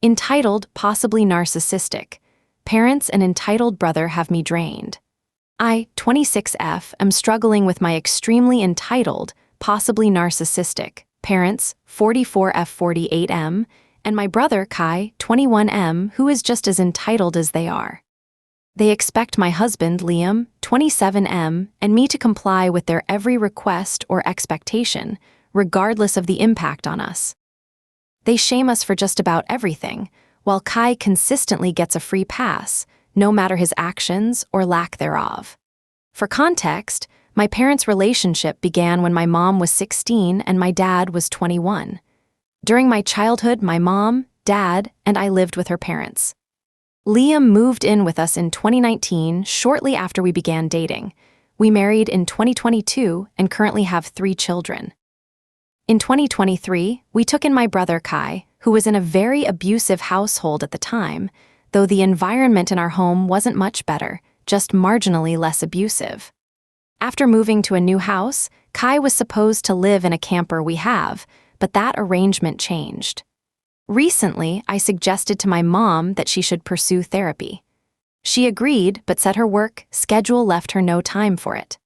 Entitled, possibly narcissistic. Parents and entitled brother have me drained. I, 26F, am struggling with my extremely entitled, possibly narcissistic, parents, 44F48M, and my brother Kai, 21M, who is just as entitled as they are. They expect my husband, Liam, 27M, and me to comply with their every request or expectation, regardless of the impact on us. They shame us for just about everything, while Kai consistently gets a free pass, no matter his actions or lack thereof. For context, my parents' relationship began when my mom was 16 and my dad was 21. During my childhood, my mom, dad, and I lived with her parents. Liam moved in with us in 2019, shortly after we began dating. We married in 2022 and currently have 3 children. In 2023, we took in my brother Kai, who was in a very abusive household at the time, though the environment in our home wasn't much better, just marginally less abusive. After moving to a new house, Kai was supposed to live in a camper we have, but that arrangement changed. Recently, I suggested to my mom that she should pursue therapy. She agreed, but said her work schedule left her no time for it.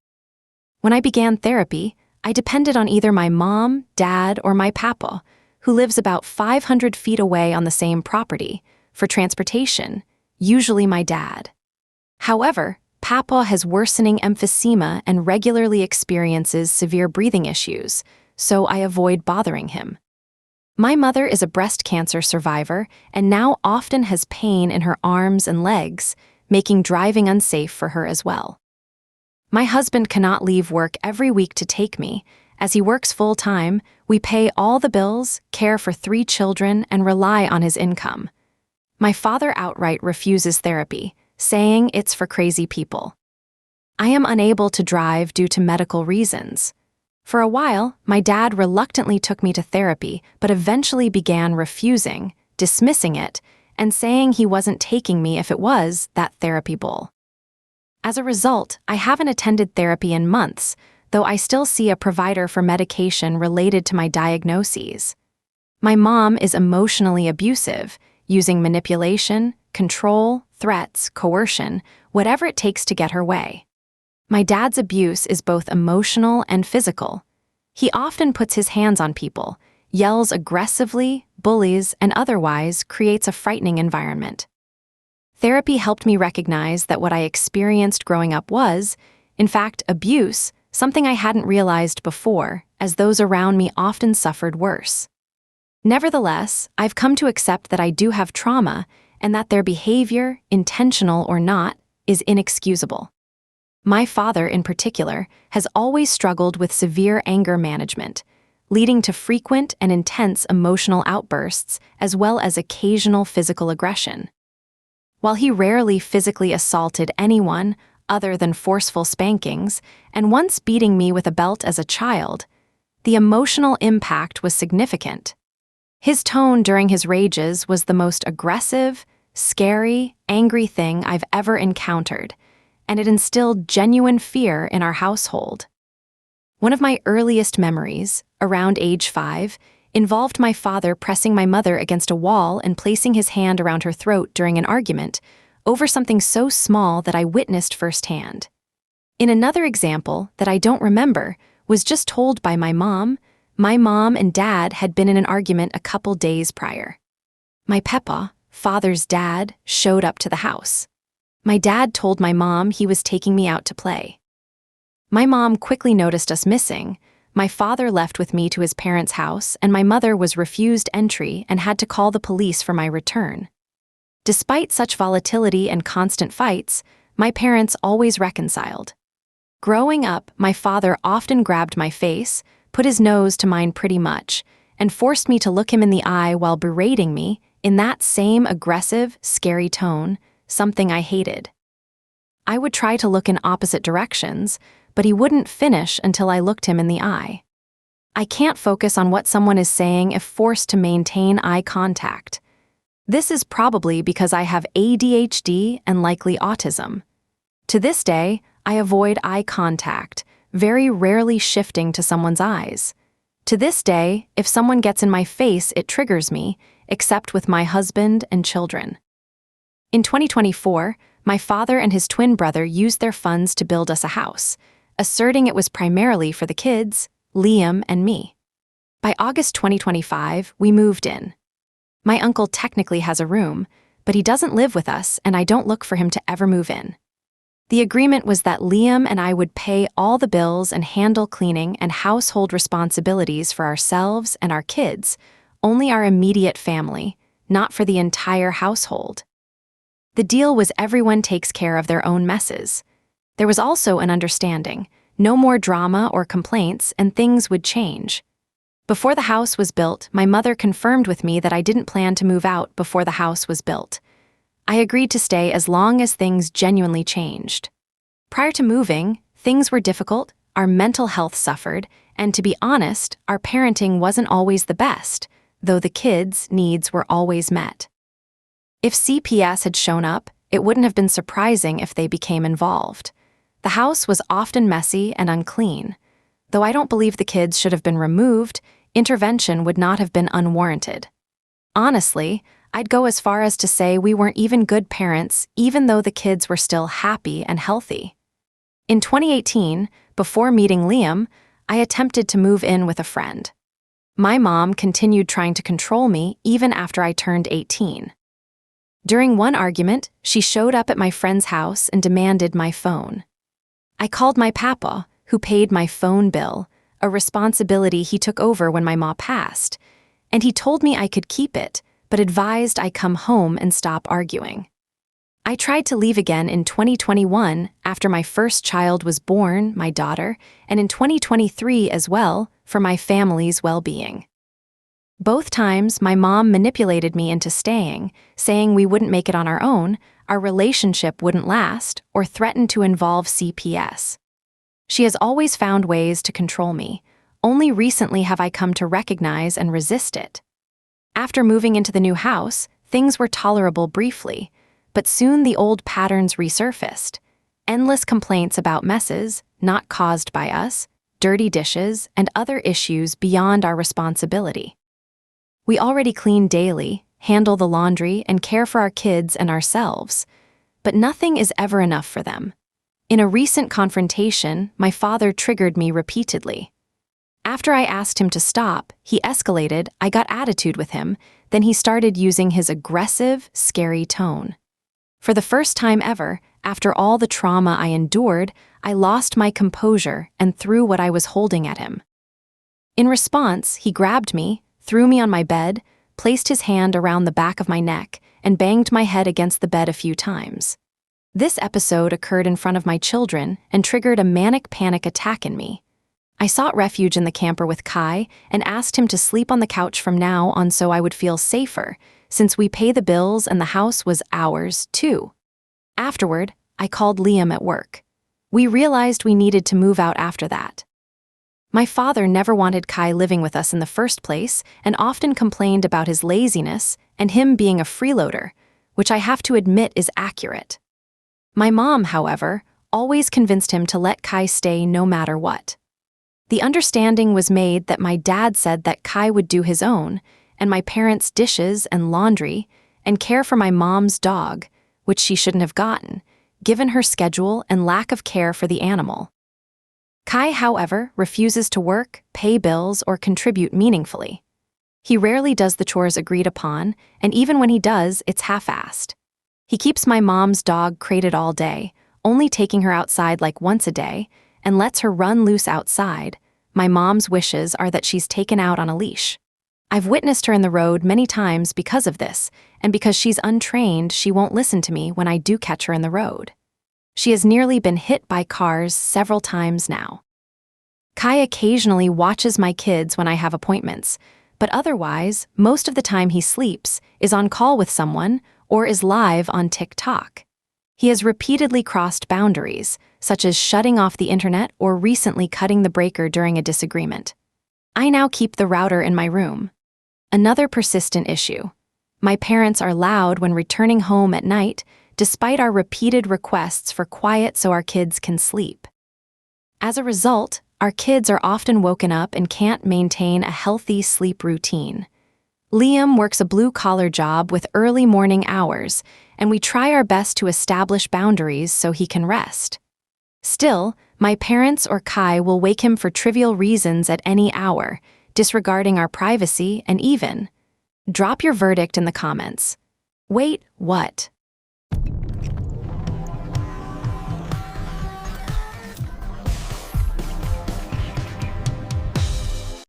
When I began therapy, I depended on either my mom, dad, or my papa, who lives about 500 feet away on the same property, for transportation, usually my dad. However, Papa has worsening emphysema and regularly experiences severe breathing issues, so I avoid bothering him. My mother is a breast cancer survivor and now often has pain in her arms and legs, making driving unsafe for her as well. My husband cannot leave work every week to take me. As he works full-time, we pay all the bills, care for 3 children, and rely on his income. My father outright refuses therapy, saying it's for crazy people. I am unable to drive due to medical reasons. For a while, my dad reluctantly took me to therapy, but eventually began refusing, dismissing it, and saying he wasn't taking me if it was that therapy bull. As a result, I haven't attended therapy in months, though I still see a provider for medication related to my diagnoses. My mom is emotionally abusive, using manipulation, control, threats, coercion, whatever it takes to get her way. My dad's abuse is both emotional and physical. He often puts his hands on people, yells aggressively, bullies, and otherwise creates a frightening environment. Therapy helped me recognize that what I experienced growing up was, in fact, abuse, something I hadn't realized before, as those around me often suffered worse. Nevertheless, I've come to accept that I do have trauma and that their behavior, intentional or not, is inexcusable. My father, in particular, has always struggled with severe anger management, leading to frequent and intense emotional outbursts as well as occasional physical aggression. While he rarely physically assaulted anyone other than forceful spankings and once beating me with a belt as a child, the emotional impact was significant. His tone during his rages was the most aggressive, scary, angry thing I've ever encountered, and it instilled genuine fear in our household. One of my earliest memories, around age 5, involved my father pressing my mother against a wall and placing his hand around her throat during an argument over something so small that I witnessed firsthand. In another example that I don't remember, was just told by my mom and dad had been in an argument a couple days prior. My Peppa, father's dad, showed up to the house. My dad told my mom he was taking me out to play. My mom quickly noticed us missing. My father left with me to his parents' house, and my mother was refused entry and had to call the police for my return. Despite such volatility and constant fights, my parents always reconciled. Growing up, my father often grabbed my face, put his nose to mine pretty much, and forced me to look him in the eye while berating me in that same aggressive, scary tone, something I hated. I would try to look in opposite directions, but he wouldn't finish until I looked him in the eye. I can't focus on what someone is saying if forced to maintain eye contact. This is probably because I have ADHD and likely autism. To this day, I avoid eye contact, very rarely shifting to someone's eyes. To this day, if someone gets in my face, it triggers me, except with my husband and children. In 2024, my father and his twin brother used their funds to build us a house, asserting it was primarily for the kids, Liam and me. By August 2025, we moved in. My uncle technically has a room, but he doesn't live with us and I don't look for him to ever move in. The agreement was that Liam and I would pay all the bills and handle cleaning and household responsibilities for ourselves and our kids, only our immediate family, not for the entire household. The deal was everyone takes care of their own messes. There was also an understanding, no more drama or complaints, and things would change. Before the house was built, my mother confirmed with me that I didn't plan to move out before the house was built. I agreed to stay as long as things genuinely changed. Prior to moving, things were difficult, our mental health suffered, and to be honest, our parenting wasn't always the best, though the kids' needs were always met. If CPS had shown up, it wouldn't have been surprising if they became involved. The house was often messy and unclean. Though I don't believe the kids should have been removed, intervention would not have been unwarranted. Honestly, I'd go as far as to say we weren't even good parents, even though the kids were still happy and healthy. In 2018, before meeting Liam, I attempted to move in with a friend. My mom continued trying to control me even after I turned 18. During one argument, she showed up at my friend's house and demanded my phone. I called my papa, who paid my phone bill, a responsibility he took over when my ma passed, and he told me I could keep it, but advised I come home and stop arguing. I tried to leave again in 2021 after my first child was born, my daughter, and in 2023 as well, for my family's well-being. Both times, my mom manipulated me into staying, saying we wouldn't make it on our own, our relationship wouldn't last, or threatened to involve CPS. She has always found ways to control me. Only recently have I come to recognize and resist it. After moving into the new house, things were tolerable briefly, but soon the old patterns resurfaced. Endless complaints about messes, not caused by us, dirty dishes, and other issues beyond our responsibility. We already clean daily, handle the laundry, and care for our kids and ourselves, but nothing is ever enough for them. In a recent confrontation, my father triggered me repeatedly. After I asked him to stop, he escalated, I got attitude with him, then he started using his aggressive, scary tone. For the first time ever, after all the trauma I endured, I lost my composure and threw what I was holding at him. In response, he grabbed me, threw me on my bed, placed his hand around the back of my neck, and banged my head against the bed a few times. This episode occurred in front of my children and triggered a manic panic attack in me. I sought refuge in the camper with Kai and asked him to sleep on the couch from now on so I would feel safer, since we pay the bills and the house was ours, too. Afterward, I called Liam at work. We realized we needed to move out after that. My father never wanted Kai living with us in the first place and often complained about his laziness and him being a freeloader, which I have to admit is accurate. My mom, however, always convinced him to let Kai stay no matter what. The understanding was made that my dad said that Kai would do his own, and my parents' dishes and laundry, and care for my mom's dog, which she shouldn't have gotten, given her schedule and lack of care for the animal. Kai, however, refuses to work, pay bills, or contribute meaningfully. He rarely does the chores agreed upon, and even when he does, it's half-assed. He keeps my mom's dog crated all day, only taking her outside like once a day, and lets her run loose outside. My mom's wishes are that she's taken out on a leash. I've witnessed her in the road many times because of this, and because she's untrained, she won't listen to me when I do catch her in the road. She has nearly been hit by cars several times now. Kai occasionally watches my kids when I have appointments, but otherwise, most of the time he sleeps, is on call with someone, or is live on TikTok. He has repeatedly crossed boundaries, such as shutting off the internet or recently cutting the breaker during a disagreement. I now keep the router in my room. Another persistent issue. My parents are loud when returning home at night, despite our repeated requests for quiet so our kids can sleep. As a result, Our kids are often woken up and can't maintain a healthy sleep routine. Liam works a blue-collar job with early morning hours, and we try our best to establish boundaries so he can rest. Still, my parents or Kai will wake him for trivial reasons at any hour, disregarding our privacy and even. Drop your verdict in the comments. Wait, what?